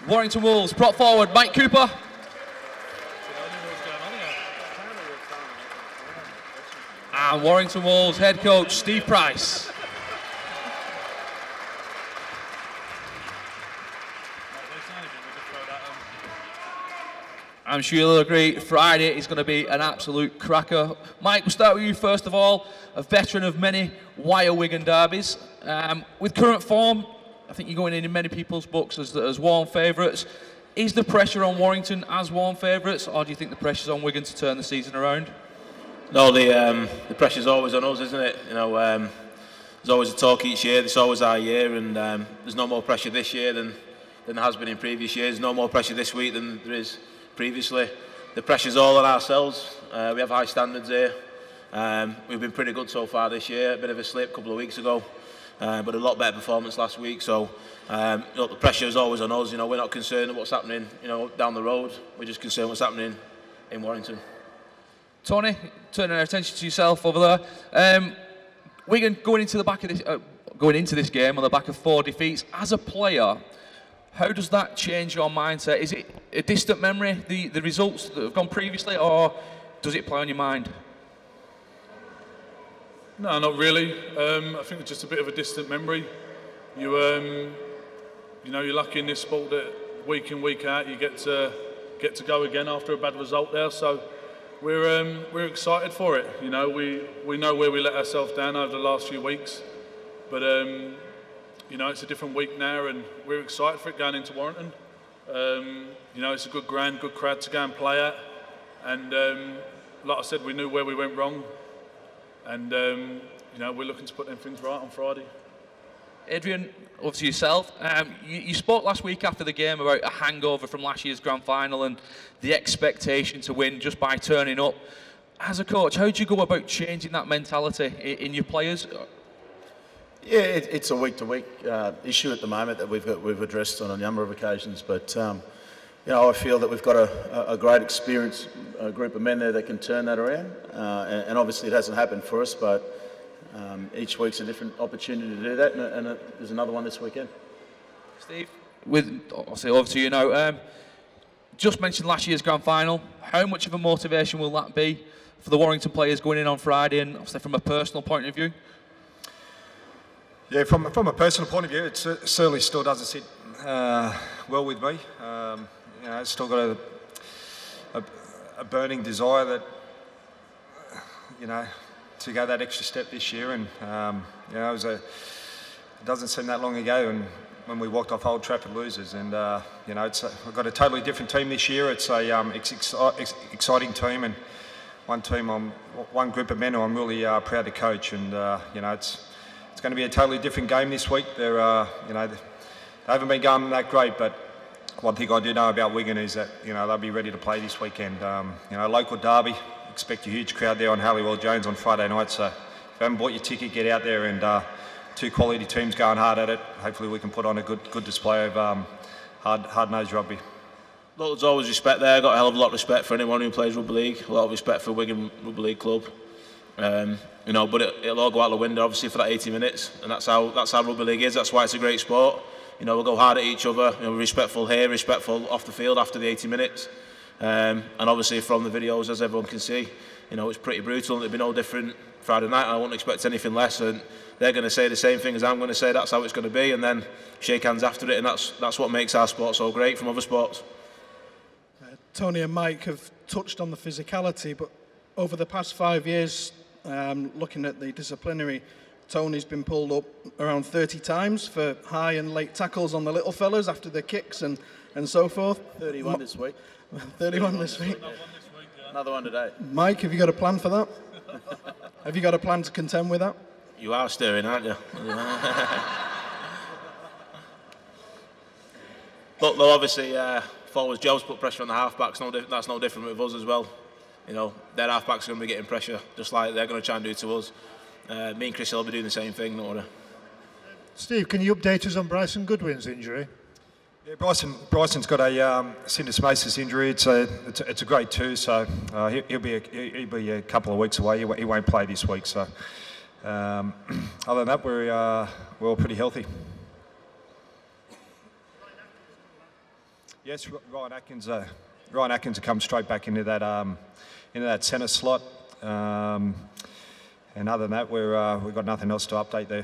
Warrington Wolves, prop forward, Mike Cooper. And Warrington Wolves head coach, Steve Price. I'm sure you'll agree, Friday is going to be an absolute cracker. Mike, we'll start with you first of all, a veteran of many Wigan derbies. With current form, I think you're going in many people's books as warm favourites. Is the pressure on Warrington as warm favourites, or do you think the pressure's on Wigan to turn the season around? No, the pressure's always on us, isn't it? You know, there's always a talk each year. It's always our year, and there's no more pressure this year than there has been in previous years. There's no more pressure this week than there is previously. The pressure's all on ourselves. We have high standards here. We've been pretty good so far this year. A bit of a slip a couple of weeks ago, but a lot better performance last week. So look, the pressure is always on us. You know, we're not concerned with what's happening, you know, down the road. We're just concerned what's happening in Warrington. Tony, turning our attention to yourself over there. Wigan going into this game on the back of 4 defeats. As a player, how does that change your mindset? Is it a distant memory, the results that have gone previously, or does it play on your mind? No, not really. I think it's just a bit of a distant memory. You know, you're lucky in this sport that week in, week out, you get to go again after a bad result there. So we're excited for it. You know, we know where we let ourselves down over the last few weeks, but you know, it's a different week now, and we're excited for it going into Warrington. You know, it's a good ground, good crowd to go and play at, and like I said, we knew where we went wrong, and you know, we're looking to put them things right on Friday. Adrian, over to yourself. You spoke last week after the game about a hangover from last year's grand final and the expectation to win just by turning up. As a coach, how do you go about changing that mentality in your players? Yeah, it's a week-to-week issue at the moment that we've addressed on a number of occasions. But you know, I feel that we've got a great experienced group of men there that can turn that around. And obviously, it hasn't happened for us, but each week's a different opportunity to do that, and there's another one this weekend. Steve, I'll say over to you now. Just mentioned last year's grand final. How much of a motivation will that be for the Warrington players going in on Friday, and obviously from a personal point of view? Yeah, from a personal point of view, it certainly still doesn't sit well with me. You know, it's still got a burning desire that, you know, to go that extra step this year. And you know, it doesn't seem that long ago when we walked off Old Trafford losers. And you know, we've got a totally different team this year. It's a exciting team, and one group of men who I'm really proud to coach. And you know, it's going to be a totally different game this week. You know, they haven't been going that great, but one thing I do know about Wigan is that, you know, they'll be ready to play this weekend. You know, local derby, expect a huge crowd there on Halliwell Jones on Friday night. So if you haven't bought your ticket, get out there, and 2 quality teams going hard at it. Hopefully we can put on a good display of hard-nosed rugby. Look, there's always respect there. I've got a hell of a lot of respect for anyone who plays rugby league. A lot of respect for Wigan Rugby League Club. You know, but it'll all go out the window, obviously, for that 80 minutes, and that's how rugby league is. That's why it's a great sport. You know, we'll go hard at each other. You know, we're respectful here, respectful off the field after the 80 minutes, and obviously from the videos, as everyone can see, you know, it's pretty brutal. And it'll be no different Friday night. I won't expect anything less, and they're going to say the same thing as I'm going to say. That's how it's going to be, and then shake hands after it, and that's what makes our sport so great from other sports. Tony and Mike have touched on the physicality, but over the past 5 years, looking at the disciplinary, Tony's been pulled up around 30 times for high and late tackles on the little fellas after the kicks and so forth. 31 this week. 31 this week. Another one today. Mike, have you got a plan for that? Have you got a plan to contend with that? You are stirring, aren't you? Look, though, obviously, forwards jobs put pressure on the half-backs. That's no different with us as well. You know, their half-backs are going to be getting pressure, just like they're going to try and do to us. Me and Chris will be doing the same thing, don't worry. Steve, can you update us on Bryson Goodwin's injury? Yeah, Bryson's got a syndesmosis injury. It's a grade 2, so he'll be a couple of weeks away. He won't play this week. So other than that, we're all pretty healthy. Yes, Ryan Atkins. Ryan Atkins come straight back into that centre slot. And other than that, we've got nothing else to update there.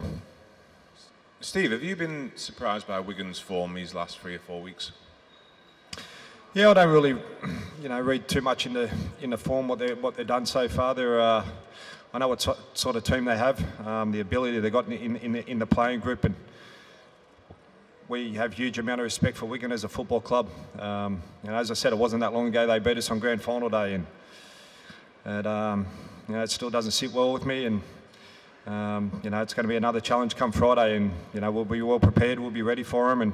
Steve, have you been surprised by Wigan's form these last 3 or 4 weeks? Yeah, I don't really, read too much in the form what they've done so far. I know what sort of team they have, the ability they got in the playing group, and we have huge amount of respect for Wigan as a football club. As I said, it wasn't that long ago they beat us on grand final day, and it still doesn't sit well with me, and it's going to be another challenge come Friday, and we'll be well prepared, we'll be ready for them,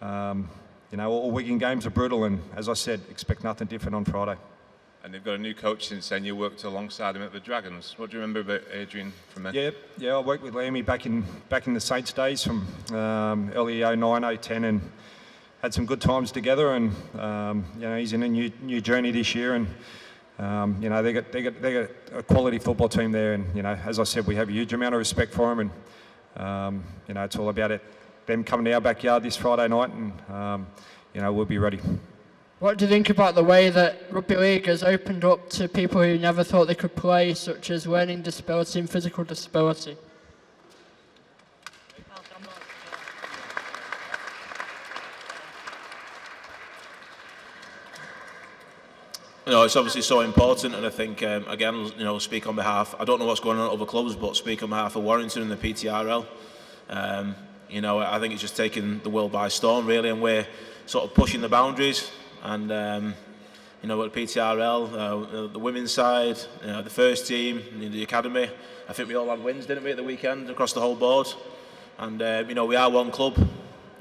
and all Wigan games are brutal, and as I said, expect nothing different on Friday. And they've got a new coach since then. You worked alongside him at the Dragons. What do you remember about Adrian from then? Yeah, I worked with Lammy back in the Saints days from early 09, 010, and had some good times together. And he's in a new journey this year, and they got a quality football team there. And as I said, we have a huge amount of respect for them, and it's all about them coming to our backyard this Friday night, and we'll be ready. What do you think about the way that rugby league has opened up to people who never thought they could play, such as learning disability and physical disability? It's obviously so important, and I think, again, speak on behalf, I don't know what's going on at other clubs, but speak on behalf of Warrington and the PTRL. I think it's just taken the world by storm, really, and we're sort of pushing the boundaries. And at PTRL, the women's side, the first team, the academy, I think we all had wins, didn't we, at the weekend across the whole board? And we are one club,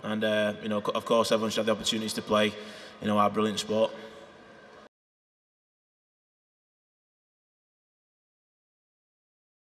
and of course everyone should have the opportunities to play our brilliant sport.